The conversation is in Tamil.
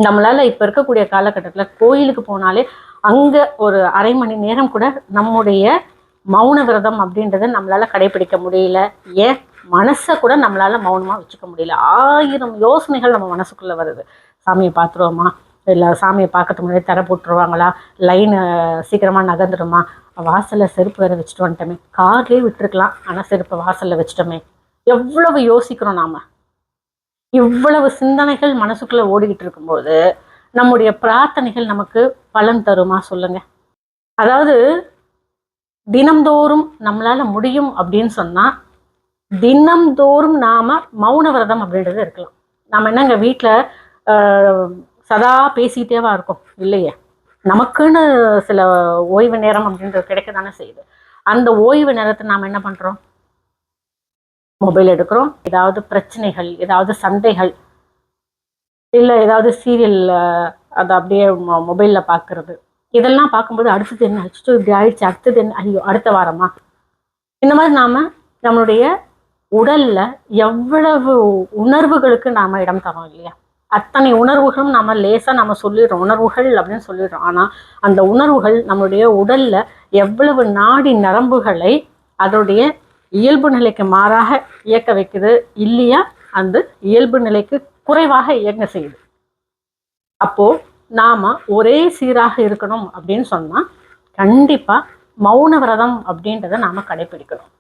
நம்மளால இப்ப இருக்கக்கூடிய காலகட்டத்துல கோயிலுக்கு போனாலே அங்க ஒரு அரை மணி நேரம் கூட நம்முடைய மௌன விரதம் அப்படின்றத நம்மளால கடைபிடிக்க முடியல. ஏன் மனசை கூட நம்மளால மௌனமா வச்சுக்க முடியல. 1000 யோசனைகள் நம்ம மனசுக்குள்ள வருது. சாமியை பார்த்துருவோமா, இல்லை சாமியை பார்க்கறதுக்கு முன்னாடி தர போட்டுருவாங்களா, லைன் சீக்கிரமா நகர்ந்துடுமா, வாசல்ல செருப்பு வேற வச்சுட்டு வந்துட்டோமே, கார்லயே விட்டுருக்கலாம் ஆனா செருப்பை வாசல்ல வச்சுட்டோமே, எவ்வளவு யோசிக்கிறோம் நாம. இவ்வளவு சிந்தனைகள் மனசுக்குள்ள ஓடிக்கிட்டு இருக்கும்போது நம்முடைய பிரார்த்தனைகள் நமக்கு பலன் தருமா சொல்லுங்க? அதாவது தினம்தோறும் நம்மளால முடியும் அப்படின்னு சொன்னா தினம்தோறும் நாம மௌன விரதம் அப்படின்றது இருக்கலாம். நாம என்னங்க வீட்டுல சதா பேசிட்டேவா இருக்கோம் இல்லையே. நமக்குன்னு சில ஓய்வு நேரம் அப்படின்றது கிடைக்கதானே செய்யுது. அந்த ஓய்வு நேரத்தை நாம என்ன பண்றோம்? மொபைல் எடுக்கிறோம், ஏதாவது பிரச்சனைகள், ஏதாவது சண்டைகள், இல்லை ஏதாவது சீரியல் அதை அப்படியே மொபைலில் பார்க்கறது, இதெல்லாம் பார்க்கும்போது அடுத்தது என்ன ஆச்சு, இப்படி ஆயிடுச்சு, அடுத்தது என்ன, ஐயோ அடுத்த வாரமா, இந்த மாதிரி நாம நம்மளுடைய உடல்ல எவ்வளவு உணர்வுகளுக்கு நாம இடம் தரோம் இல்லையா. அத்தனை உணர்வுகளும் நாம லேசா நம்ம சொல்லிடுறோம், உணர்வுகள் அப்படின்னு சொல்லிடுறோம். ஆனா அந்த உணர்வுகள் நம்மளுடைய உடல்ல எவ்வளவு நாடி நரம்புகளை அதோடைய இயல்பு நிலைக்கு மாறாக இயக்க வைக்குது இல்லையா, அந்த இயல்பு நிலைக்கு குறைவாக இயங்க செய்யுது. அப்போ நாம ஒரே சீராக இருக்கணும் அப்படின்னு சொன்னா கண்டிப்பா மௌன விரதம் அப்படின்றத நாம கடைபிடிக்கணும்.